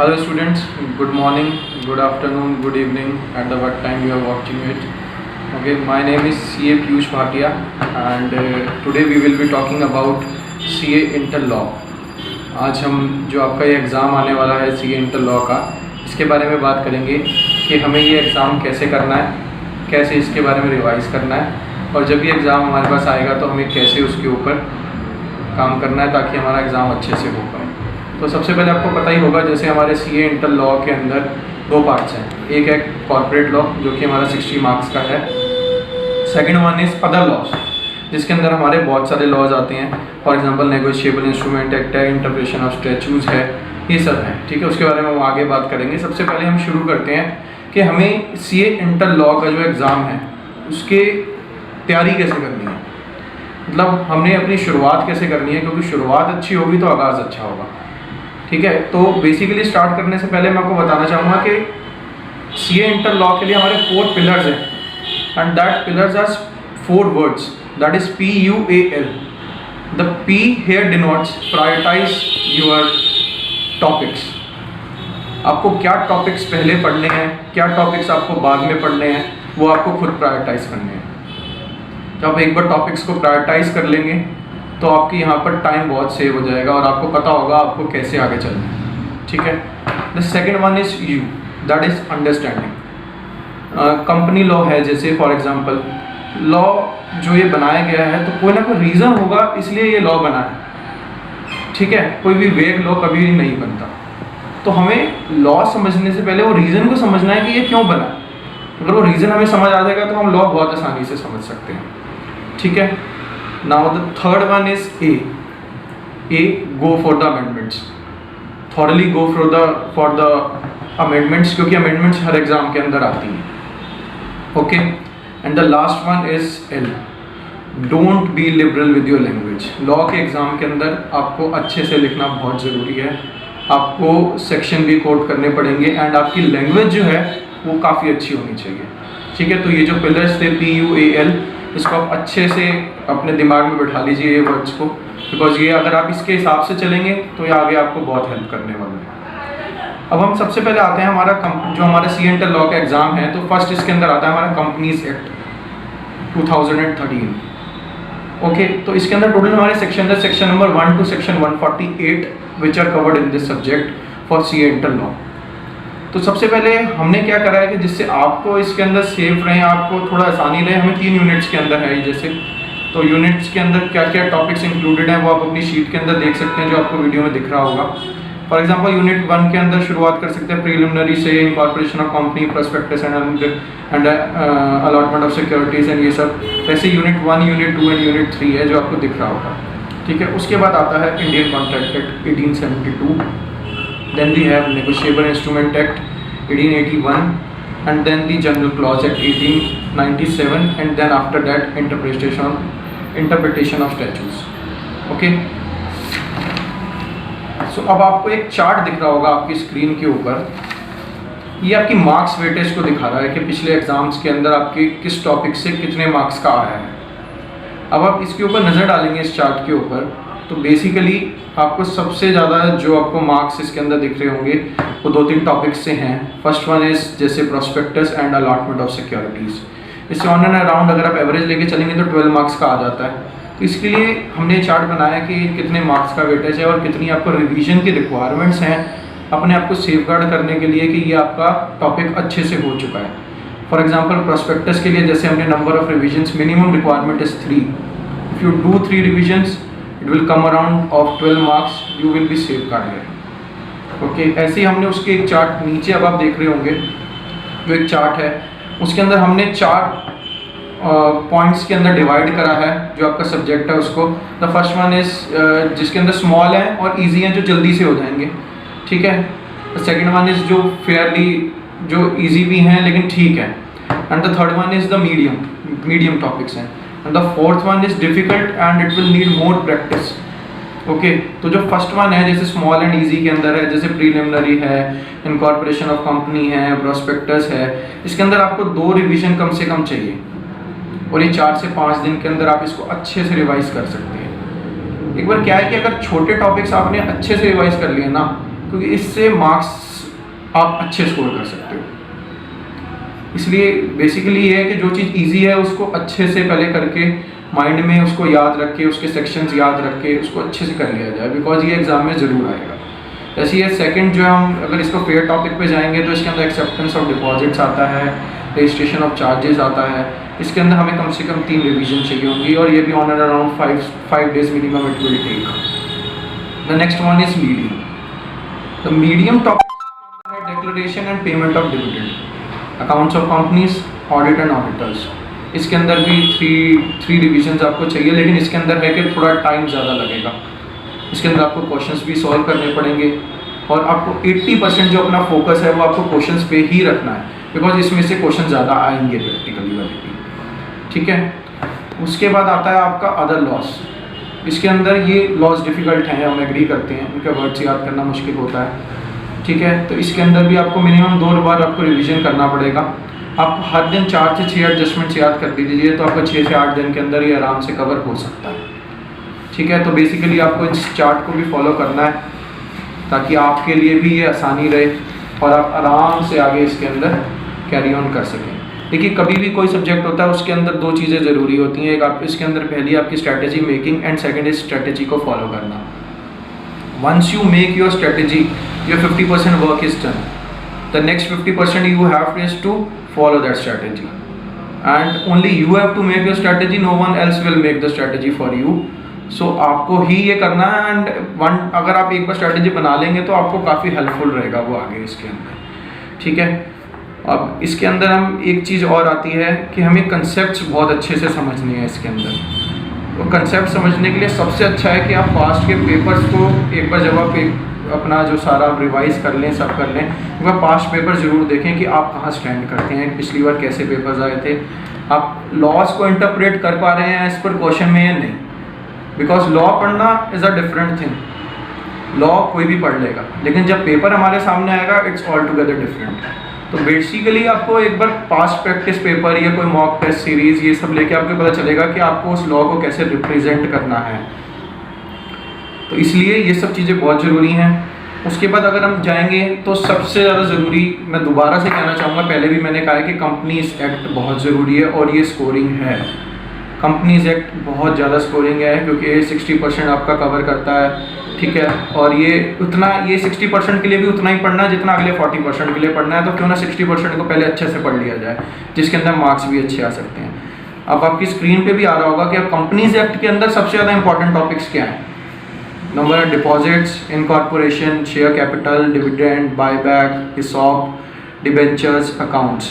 Hello students, good morning, good afternoon, good evening at the what time you are watching it. Okay, my name is CA Piyush Bhatia and today we will be talking about CA Inter Law. आज हम जो आपका ये exam आने वाला है CA Inter Law का, इसके बारे में बात करेंगे कि हमें ये एग्ज़ाम कैसे करना है, कैसे इसके बारे में रिवाइज़ करना है और जब ये एग्ज़ाम हमारे पास आएगा तो हमें कैसे उसके ऊपर काम करना है ताकि हमारा एग्ज़ाम अच्छे से हो पाए। तो सबसे पहले आपको पता ही होगा जैसे हमारे CA इंटर लॉ के अंदर दो पार्ट्स हैं, एक है कॉर्पोरेट लॉ जो कि हमारा 60 मार्क्स का है, second one is other laws जिसके अंदर हमारे बहुत सारे लॉज आते हैं। For example negotiable instrument act है, इंटरप्रिटेशन ऑफ स्टैट्यूज है, ये सब है। ठीक है, उसके बारे में हम आगे बात करेंगे। सबसे पहले हम शुरू करते हैं कि हमें CA इंटर लॉ का जो एग्ज़ाम है उसके तैयारी कैसे करनी है, मतलब हमने अपनी शुरुआत कैसे करनी है, क्योंकि शुरुआत अच्छी होगी तो आगाज़ अच्छा होगा। ठीक है, तो बेसिकली स्टार्ट करने से पहले मैं आपको बताना चाहूँगा कि CA इंटर लॉ के लिए हमारे 4 पिलर्स हैं and that pillars are 4 words, that is PUAL। द P here denotes prioritize your topics। आपको क्या टॉपिक्स पहले पढ़ने हैं, क्या टॉपिक्स आपको बाद में पढ़ने हैं, वो आपको खुद प्रायोरिटाइज करने हैं। जब आप एक बार टॉपिक्स को प्रायोरिटाइज कर लेंगे तो आपकी यहाँ पर टाइम बहुत सेव हो जाएगा और आपको पता होगा आपको कैसे आगे चलना है। ठीक है, the second one is U, that is understanding. Company law है, जैसे फॉर एग्जांपल लॉ जो ये बनाया गया है तो कोई ना कोई रीज़न होगा इसलिए ये लॉ बना है। ठीक है, कोई भी वेग लॉ कभी नहीं बनता, तो हमें लॉ समझने से पहले वो रीज़न को समझना है कि ये क्यों बना है। अगर वो रीज़न हमें समझ आ जाएगा तो हम लॉ बहुत आसानी से समझ सकते हैं। ठीक है, now the third one is A, go for the amendments, thoroughly go for the amendments, क्योंकि अमेंडमेंट्स हर एग्जाम के अंदर आती हैं। Okay, and the last one is L, don't be liberal with your language. Law के exam के अंदर आपको अच्छे से लिखना बहुत ज़रूरी है, आपको सेक्शन भी कोट करने पड़ेंगे एंड आपकी लैंग्वेज जो है वो काफ़ी अच्छी होनी चाहिए। ठीक है, तो ये जो पिलर्स थे PUAL, इसको आप अच्छे से अपने दिमाग में बैठा लीजिए ये वर्ड्स को, बिकॉज ये अगर आप इसके हिसाब से चलेंगे तो ये आगे आपको बहुत हेल्प करने वाला है। अब हम सबसे पहले आते हैं जो हमारा CA इंटर लॉ का एग्ज़ाम है, तो फर्स्ट इसके अंदर आता है हमारा कंपनीज एक्ट 2013। ओके, तो इसके अंदर टोटल हमारे सेक्शन है, section number 1 to section 148 which are covered in this subject for CA inter law. तो सबसे पहले हमने क्या करा है कि जिससे आपको इसके अंदर सेफ रहे, आपको थोड़ा आसानी रहे, हमें 3 यूनिट्स के अंदर है जैसे, तो यूनिट्स के अंदर क्या क्या टॉपिक्स इंक्लूडेड हैं वो आप अपनी शीट के अंदर देख सकते हैं जो आपको वीडियो में दिख रहा होगा। फॉर एग्जांपल यूनिट 1 के अंदर शुरुआत कर सकते हैं प्रीलिमिनरी से, incorporation of company, prospectus and allotment of securities and ये सब। वैसे यूनिट 1, यूनिट 2 एंड यूनिट 3 है जो आपको दिख रहा होगा। ठीक है, उसके बाद आता है Indian contract act 1872, then we have negotiable instrument act 1881 and then the general clause act 1897 and then after that interpretation of statutes. Okay, so अब आपको एक चार्ट दिख रहा होगा आपकी स्क्रीन के ऊपर, ये आपकी मार्क्स वेटेज को दिखा रहा है कि पिछले एग्जाम्स के अंदर आपके किस टॉपिक से कितने मार्क्स का आया है। अब आप इसके ऊपर नज़र डालेंगे इस चार्ट के ऊपर, तो बेसिकली आपको सबसे ज़्यादा जो आपको मार्क्स इसके अंदर दिख रहे होंगे वो 2-3 टॉपिक्स से हैं। फर्स्ट वन इज़ जैसे prospectus and allotment of securities. इससे ऑन एंड अराउंड अगर आप एवरेज लेके चलेंगे तो 12 मार्क्स का आ जाता है। तो इसके लिए हमने चार्ट बनाया कि कितने मार्क्स का वेटेज है और कितनी आपको रिवीजन की रिक्वायरमेंट्स हैं अपने आप को सेफगार्ड करने के लिए कि ये आपका टॉपिक अच्छे से हो चुका है। फॉर एग्जाम्पल प्रोस्पेक्टस के लिए जैसे हमने number of revisions, minimum requirement is 3। If you do 3 revisions it will come around of 12 marks, you will be safeguarded। Okay, ऐसे ही हमने उसके एक चार्ट नीचे अब आप देख रहे होंगे जो एक चार्ट है उसके अंदर हमने 4 पॉइंट्स के अंदर डिवाइड करा है जो आपका सब्जेक्ट है उसको। द फर्स्ट वन इज जिसके अंदर स्मॉल है और इजी हैं जो जल्दी से हो जाएंगे। ठीक है, द सेकेंड वन इज़ जो फेयरली जो इजी भी हैं लेकिन ठीक है, and the third one is the medium topics हैं, and the fourth one is difficult and it will need more practice। Okay, तो जो फर्स्ट वन है जैसे स्मॉल एंड इजी के अंदर है, जैसे प्रीलिमिनरी है, इनकॉर्पोरेशन ऑफ कंपनी है, प्रोस्पेक्टस है, इसके अंदर आपको 2 रिवीजन कम से कम चाहिए और ये 4 से 5 दिन के अंदर आप इसको अच्छे से रिवाइज कर सकते हैं। एक बार क्या है कि अगर छोटे टॉपिक्स आपने अच्छे से रिवाइज कर लिए ना, क्योंकि इससे मार्क्स आप अच्छे स्कोर कर सकते हो। इसलिए बेसिकली ये है कि जो चीज़ इजी है उसको अच्छे से पहले करके माइंड में उसको याद रख के, उसके सेक्शंस याद रख के उसको अच्छे से कर लिया जाए, बिकॉज ये एग्ज़ाम में ज़रूर आएगा। जैसे ये सेकंड जो हम अगर इसको फेयर टॉपिक पे जाएंगे तो इसके अंदर एक्सेप्टेंस ऑफ डिपॉजिट्स आता है, रजिस्ट्रेशन ऑफ चार्जेस आता है। इसके अंदर हमें कम से कम 3 रिवीजन चाहिए होंगी और ये भी on and around 5 days minimum it will take. The next one is medium. The medium topic है declaration and payment of dividend, accounts of companies, audit and auditors. इसके अंदर भी थ्री रिविजन्स आपको चाहिए, लेकिन इसके अंदर है कि थोड़ा टाइम ज़्यादा लगेगा। इसके अंदर आपको क्वेश्चंस भी सॉल्व करने पड़ेंगे और आपको 80% जो अपना फोकस है वो आपको क्वेश्चंस पे ही रखना है, बिकॉज इसमें से क्वेश्चन ज़्यादा आएंगे प्रैक्टिकली वाले भी। ठीक है, उसके बाद आता है आपका अदर लॉस। इसके अंदर ये लॉस डिफ़िकल्ट हैं, हम एग्री करते हैं, उनके वर्ड्स याद करना मुश्किल होता है। ठीक है, तो इसके अंदर भी आपको मिनिमम 2 बार आपको रिवीजन करना पड़ेगा। आप हर दिन 4 से 6 एडजस्टमेंट्स याद कर दीजिए तो आपको 6 से 8 दिन के अंदर ये आराम से कवर हो सकता है। ठीक है, तो बेसिकली आपको इस चार्ट को भी फॉलो करना है ताकि आपके लिए भी ये आसानी रहे और आप आराम से आगे इसके अंदर कैरी ऑन कर सकें। देखिए, कभी भी कोई सब्जेक्ट होता है उसके अंदर 2 चीज़ें ज़रूरी होती हैं। एक आप इसके अंदर पहली आपकी strategy making and second is strategy को फॉलो करना। Once you make your strategy, your 50% work is done. The next 50% you have is to follow that strategy, and only you have to make your strategy. No one else will make the strategy for you. So आपको ही ये करना है and अगर आप एक बार strategy बना लेंगे तो आपको काफ़ी हेल्पफुल रहेगा वो आगे इसके अंदर। ठीक है, अब इसके अंदर हम एक चीज़ और आती है कि हमें कंसेप्ट्स बहुत अच्छे से समझनी है इसके अंदर। तो कंसेप्ट समझने के लिए सबसे अच्छा है कि आप पास्ट के पेपर्स को एक बार जब आप अपना जो सारा आप रिवाइज़ कर लें, सब कर लें, एक बार पास्ट पेपर ज़रूर देखें कि आप कहाँ स्टैंड करते हैं, पिछली बार कैसे पेपर्स आए थे, आप लॉस को इंटरप्रेट कर पा रहे हैं इस पर क्वेश्चन में या नहीं। बिकॉज लॉ पढ़ना is a different thing, law कोई भी पढ़ लेगा, लेकिन जब पेपर हमारे सामने आएगा इट्स ऑल टुगेदर डिफरेंट। तो बेसिकली आपको एक बार पास्ट प्रैक्टिस पेपर या कोई मॉक टेस्ट सीरीज़ ये सब लेके आपको पता चलेगा कि आपको उस लॉ को कैसे रिप्रेजेंट करना है। तो इसलिए ये सब चीज़ें बहुत ज़रूरी हैं। उसके बाद अगर हम जाएंगे तो सबसे ज़्यादा ज़रूरी, मैं दोबारा से कहना चाहूँगा, पहले भी मैंने कहा है कि कंपनीज एक्ट बहुत ज़रूरी है और ये स्कोरिंग है। कंपनीज एक्ट बहुत ज़्यादा स्कोरिंग है क्योंकि ये 60% आपका कवर करता है। ठीक है, और ये 60% के लिए भी उतना ही पढ़ना है जितना अगले 40% के लिए पढ़ना है। तो क्यों ना 60% को पहले अच्छे से पढ़ लिया जाए, जिसके अंदर मार्क्स भी अच्छे आ सकते हैं। अब आपकी स्क्रीन पे भी आ रहा होगा कि कंपनीज एक्ट के अंदर सबसे ज़्यादा इंपॉर्टेंट टॉपिक्स क्या हैं। Number deposits, incorporation, share capital, dividend, buyback, हिसॉप, डिबेंचर्स, अकाउंट्स।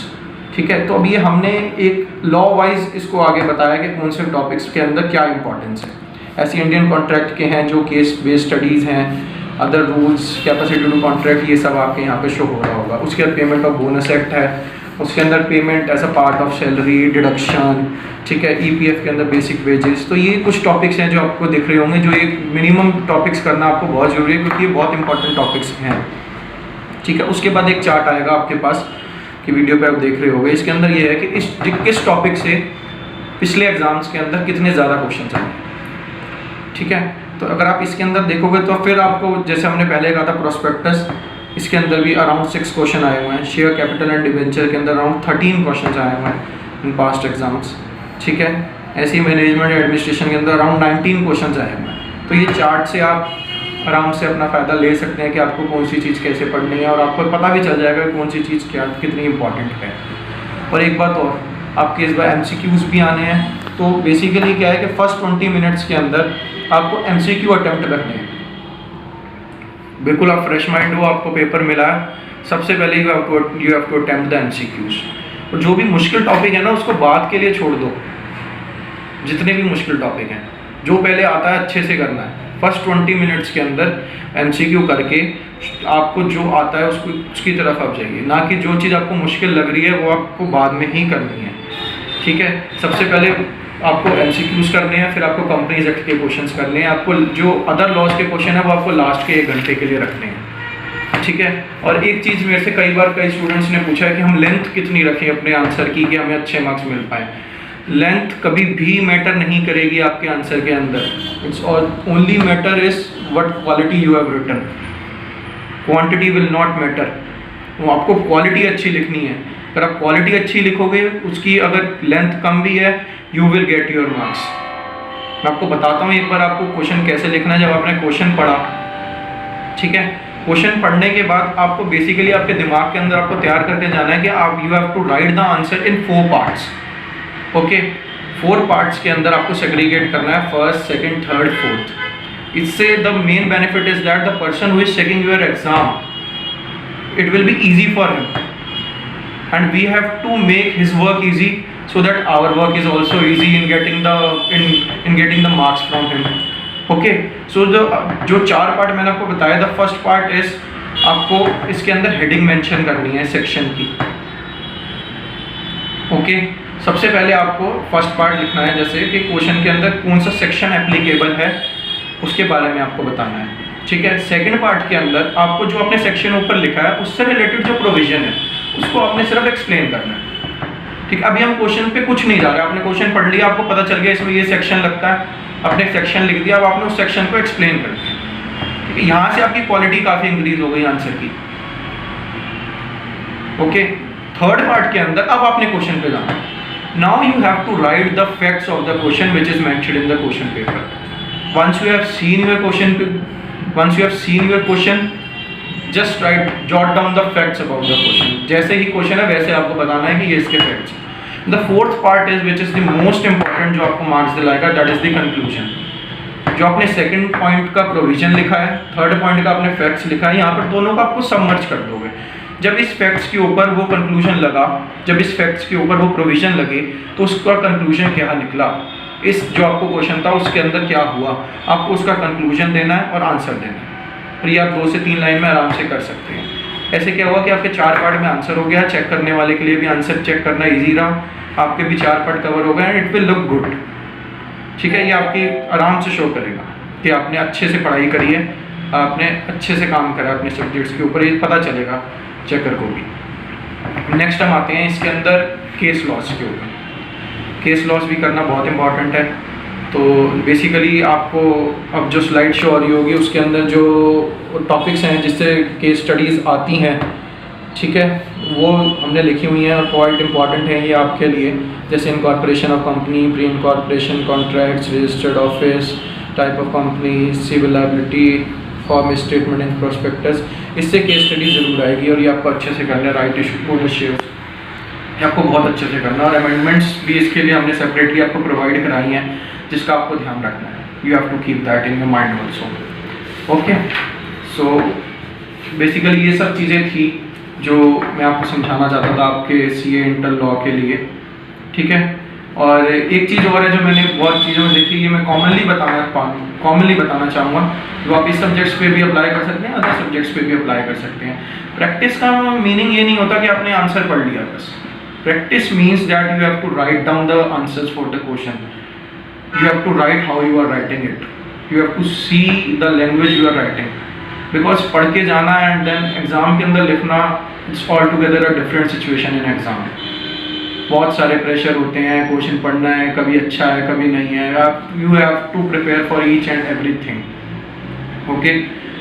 ठीक है, तो अब ये हमने एक लॉ वाइज इसको आगे बताया कि कौन से टॉपिक्स के अंदर क्या इंपॉर्टेंस है। ऐसे इंडियन कॉन्ट्रैक्ट के हैं जो केस बेस्ड स्टडीज़ हैं, other rules, capacity to contract, ये सब आपके यहाँ पे शो हो रहा होगा। उसके बाद पेमेंट ऑफ बोनस एक्ट है, उसके अंदर payment as a part of salary, deduction. ठीक है, ईपीएफ के अंदर बेसिक वेजेस। तो ये कुछ टॉपिक्स हैं जो आपको दिख रहे होंगे, जो एक मिनिमम टॉपिक्स करना आपको बहुत ज़रूरी है क्योंकि ये बहुत इंपॉर्टेंट टॉपिक्स हैं। ठीक है, उसके बाद एक चार्ट आएगा आपके पास कि वीडियो पे आप देख रहे होंगे। इसके अंदर ये है कि किस टॉपिक से पिछले एग्जाम्स के अंदर कितने ज़्यादा क्वेश्चन आए। ठीक है, तो अगर आप इसके अंदर देखोगे तो फिर आपको, जैसे हमने पहले कहा था प्रोस्पेक्टस, इसके अंदर भी अराउंड 6 क्वेश्चन आए हुए हैं। शेयर कैपिटल एंड डिबेंचर के अंदर अराउंड 13 क्वेश्चन आए हुए हैं इन पास्ट एग्जाम्स। ठीक है, ऐसे ही मैनेजमेंट एडमिनिस्ट्रेशन के अंदर अराउंड 19 क्वेश्चन आए हुए हैं। तो ये चार्ट से आप आराम से अपना फ़ायदा ले सकते हैं कि आपको कौन सी चीज़ कैसे पढ़नी है और आपको पता भी चल जाएगा कौन सी चीज़ क्या कितनी इंपॉर्टेंट है। और एक बात और, आपके इस बार एमसीक्यूज़ भी आने हैं। तो बेसिकली क्या है कि फर्स्ट 20 मिनट्स के अंदर आपको एमसीक्यू अटेम्प्ट करने हैं। बिल्कुल आप फ्रेश माइंड हो, आपको पेपर मिला है, सबसे पहले you have to attempt the MCQs. और जो भी मुश्किल टॉपिक है ना उसको बाद के लिए छोड़ दो। जितने भी मुश्किल टॉपिक हैं, जो पहले आता है अच्छे से करना है। फर्स्ट 20 मिनट्स के अंदर एमसीक्यू करके आपको जो आता है उसकी तरफ आप जाइए, ना कि जो चीज़ आपको मुश्किल लग रही है वो आपको बाद में ही करनी है। ठीक है, सबसे पहले आपको एमसीक्यूज करने हैं, फिर आपको कंपनीज एक्ट के क्वेश्चंस करने हैं, आपको जो अदर लॉज के क्वेश्चन है वो आपको लास्ट के 1 घंटे के लिए रखने हैं। ठीक है, और एक चीज़ मेरे से कई स्टूडेंट्स ने पूछा है कि हम लेंथ कितनी रखें अपने आंसर की कि हमें अच्छे मार्क्स मिल पाए। लेंथ कभी भी मैटर नहीं करेगी आपके आंसर के अंदर। It's only matter is what quality you have written, quantity will not matter. वो आपको क्वालिटी अच्छी लिखनी है। अगर आप क्वालिटी अच्छी लिखोगे, उसकी अगर लेंथ कम भी है, you will get your marks. मैं आपको बताता हूँ एक बार आपको क्वेश्चन कैसे लिखना है। जब आपने क्वेश्चन पढ़ा, ठीक है, क्वेश्चन पढ़ने के बाद आपको बेसिकली आपके दिमाग के अंदर आपको तैयार करके जाना है कि आप you have to write the answer in 4 parts. Okay, 4 parts के अंदर आपको सेग्रीगेट करना है, फर्स्ट, सेकंड, थर्ड, फोर्थ। इससे the main benefit is that the person who is checking your exam, it will be easy for him, and we have to make his work easy so that our work is also easy in getting the marks from him. Okay, so जो 4 part मैंने आपको बताया, the first part is आपको इसके अंदर heading mention करनी है section की। ओके, सबसे पहले आपको फर्स्ट पार्ट लिखना है, जैसे कि क्वेश्चन के अंदर कौन सा सेक्शन एप्लीकेबल है उसके बारे में आपको बताना है, ठीक है। सेकंड पार्ट के अंदर आपको जो अपने सेक्शन ऊपर लिखा है उससे रिलेटेड जो प्रोविजन है उसको आपने सिर्फ एक्सप्लेन करना है, ठीक है। अभी हम क्वेश्चन पे कुछ नहीं जा रहे, आपने क्वेश्चन पढ़ लिया, आपको पता चल गया इसमें ये सेक्शन लगता है, आपने सेक्शन लिख दिया, अब आपने उस सेक्शन को एक्सप्लेन कर दिया, ठीक है। यहाँ से आपकी क्वालिटी काफ़ी इंक्रीज हो गई आंसर की। ओके, थर्ड पार्ट के अंदर अब आपने क्वेश्चन पे जाना। Now you have to write the facts of the question which is mentioned in the question paper. once you have seen your question, just jot down the facts about the question। जैसे ही question है वैसे आपको बताना है कि ये इसके facts. The fourth part is which is the most important, जो आपको मार्क्स दिलाएगा, दैट इज द कंक्लूजन। जो आपने सेकंड पॉइंट का प्रोविजन लिखा है, थर्ड पॉइंट का आपने फैक्ट्स लिखा है, यहाँ पर दोनों का आपको सबमर्ज कर दोगे। जब इस फैक्ट्स के ऊपर वो कंक्लूजन लगा, जब इस फैक्ट्स के ऊपर वो प्रोविजन लगे, तो उसका कंक्लूजन क्या निकला, इस जो आपको क्वेश्चन था उसके अंदर क्या हुआ, आपको उसका कंक्लूजन देना है और आंसर देना है। और ये आप 2 से 3 लाइन में आराम से कर सकते हैं। ऐसे क्या हुआ कि आपके 4 पार्ट में आंसर हो गया, चेक करने वाले के लिए भी आंसर चेक करना इजी रहा, आपके भी 4 पार्ट कवर हो गए, and it will look good, ठीक है। ये आपकी आराम से शो करेगा कि आपने अच्छे से पढ़ाई करी है, आपने अच्छे से काम करा अपने सब्जेक्ट्स के ऊपर, ये पता चलेगा चेकर को भी। नेक्स्ट हम आते हैं इसके अंदर केस लॉस के ऊपर। केस लॉस भी करना बहुत इंपॉर्टेंट है। तो बेसिकली आपको अब जो स्लाइड शो हो रही होगी उसके अंदर जो टॉपिक्स हैं जिससे केस स्टडीज़ आती हैं, ठीक है, वो हमने लिखी हुई हैं और क्वाइट इंपॉर्टेंट है ये आपके लिए, जैसे incorporation of company, pre incorporation contracts, registered office, type of company, civil liability, form statement and prospectus. इससे केस स्टडी ज़रूर आएगी और ये आपको अच्छे से करना है। राइट इशू ओनरशिप आपको बहुत अच्छे से करना है, और अमेंडमेंट्स भी इसके लिए हमने सेपरेटली आपको प्रोवाइड कराई हैं, जिसका आपको ध्यान रखना है। You have to keep that in your mind also. Okay, so basically ये सब चीज़ें थी जो मैं आपको समझाना चाहता था आपके सीए इंटर लॉ के लिए, ठीक है। और एक चीज़ और है जो मैंने बहुत चीज़ों में देखी, ये मैं कॉमनली बताना चाहूँगा, जो आप इस सब्जेक्ट्स पे भी अप्लाई कर सकते हैं, अदर सब्जेक्ट्स पे भी अप्लाई कर सकते हैं। प्रैक्टिस का मीनिंग ये नहीं होता कि आपने आंसर पढ़ लिया बस। Practice means that you have to write down the answers for the question. You have to write how you are writing it. You have to see the language you are writing. Because पढ़ के जाना and then exam के अंदर लिखना, it's altogether a different situation in exam. बहुत सारे pressure होते हैं, क्वेश्चन पढ़ना है, कभी अच्छा है कभी नहीं है, आप you have to prepare for each and everything. Okay?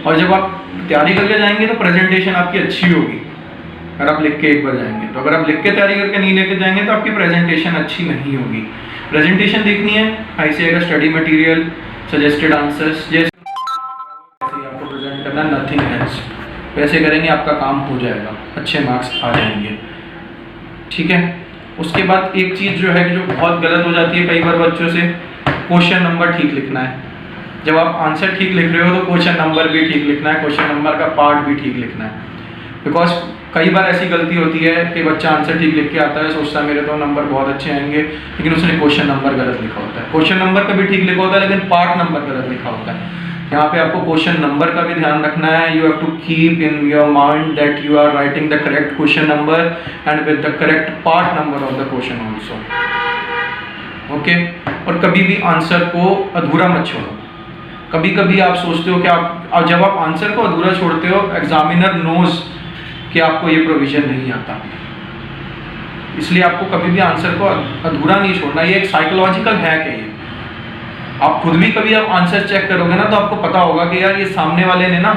और जब आप तैयारी करके जाएंगे तो प्रेजेंटेशन आपकी अच्छी होगी अगर आप लिख के एक बार जाएंगे। तो अगर आप लिख के तैयारी करके नहीं लेके जाएंगे तो आपकी प्रेजेंटेशन अच्छी नहीं होगी। प्रेजेंटेशन देखनी है, आईसीआई का स्टडी मटेरियल, सजेस्टेड आंसर्स, जैसे आपको प्रेजेंट करना, नथिंग एल्स। वैसे करेंगे आपका काम हो जाएगा, अच्छे मार्क्स आ जाएंगे, ठीक है। उसके बाद एक चीज़ जो है कि जो बहुत गलत हो जाती है कई बार बच्चों से, क्वेश्चन नंबर ठीक लिखना है। जब आप आंसर ठीक लिख रहे हो तो क्वेश्चन नंबर भी ठीक लिखना है, क्वेश्चन नंबर का पार्ट भी ठीक लिखना है। बिकॉज कई बार ऐसी गलती होती है कि बच्चा आंसर ठीक लिख के आता है, सोचता है मेरे तो नंबर बहुत अच्छे आएंगे, लेकिन उसने क्वेश्चन नंबर गलत लिखा होता है। क्वेश्चन नंबर का भी ठीक लिखा होता है लेकिन पार्ट नंबर गलत लिखा होता है। यहाँ पे आपको क्वेश्चन नंबर का भी ध्यान रखना है। You have to keep in your mind that you are writing the correct question number and with the correct part number of the question also. Okay, और कभी भी आंसर को अधूरा मत छोड़ो। कभी कभी आप सोचते हो कि आप जब आप आंसर को अधूरा छोड़ते हो, एग्जामिनर नोज कि आपको ये प्रोविजन नहीं आता, इसलिए आपको कभी भी आंसर को अधूरा नहीं छोड़ना। ये एक साइकोलॉजिकल हैक है। ये आप खुद भी कभी आप आंसर चेक करोगे ना तो आपको पता होगा कि यार ये सामने वाले ने ना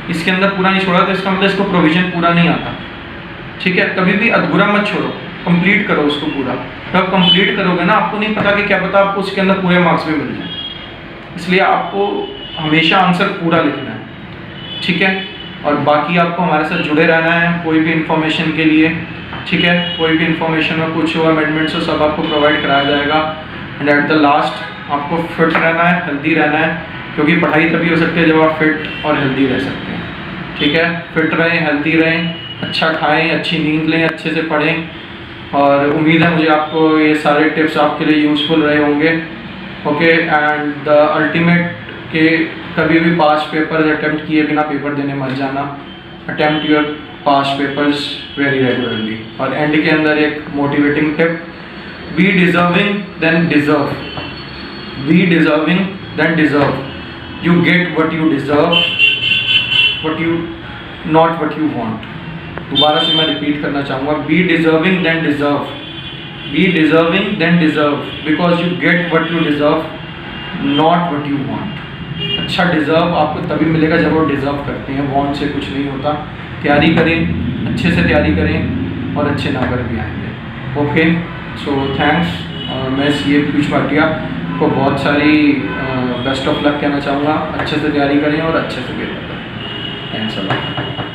इसके अंदर पूरा नहीं छोड़ा, तो इसका मतलब इसको प्रोविजन पूरा नहीं आता। ठीक है, कभी भी अधूरा मत छोड़ो, कंप्लीट करो उसको पूरा। जब कंप्लीट करोगे ना, आपको नहीं पता कि क्या पता आपको उसके अंदर पूरे मार्क्स भी मिल जाए, इसलिए आपको हमेशा आंसर पूरा लिखना है। ठीक है, और बाकी आपको हमारे साथ जुड़े रहना है कोई भी इन्फॉर्मेशन के लिए। ठीक है, कोई भी इन्फॉर्मेशन हो, कुछ हो, अमेंडमेंट्स हो, सब आपको प्रोवाइड कराया जाएगा। एंड एट द लास्ट आपको फिट रहना है, हेल्दी रहना है, क्योंकि पढ़ाई तभी हो सकती है जब आप फिट और हेल्दी रह सकते हैं। ठीक है, फिट रहें, हेल्दी रहें, अच्छा खाएं, अच्छी नींद लें, अच्छे से पढ़ें, और उम्मीद है मुझे आपको ये सारे टिप्स आपके लिए यूज़फुल रहे होंगे। ओके, एंड द अल्टीमेट के कभी भी पास पेपर्स अटेम्प्ट किए बिना पेपर देने मत जाना। Attempt your past papers very regularly. और एंड के अंदर एक motivating tip, be deserving then deserve, be deserving then deserve, you get what you deserve, what you not what you want. दोबारा से मैं रिपीट करना चाहूँगा, be deserving then deserve, be deserving then deserve, because you get what you deserve, not what you want. अच्छा deserve आपको तभी मिलेगा जब वो डिज़र्व करते हैं, वांट से कुछ नहीं होता। तैयारी करें, अच्छे से तैयारी करें और अच्छे नंबर भी आएंगे। Okay, so thanks. मैं CA पीयूष भाटिया को बहुत सारी बेस्ट ऑफ लक कहना चाहूँगा। अच्छे से तैयारी करें और अच्छे से पेपर करें। Thanks a lot.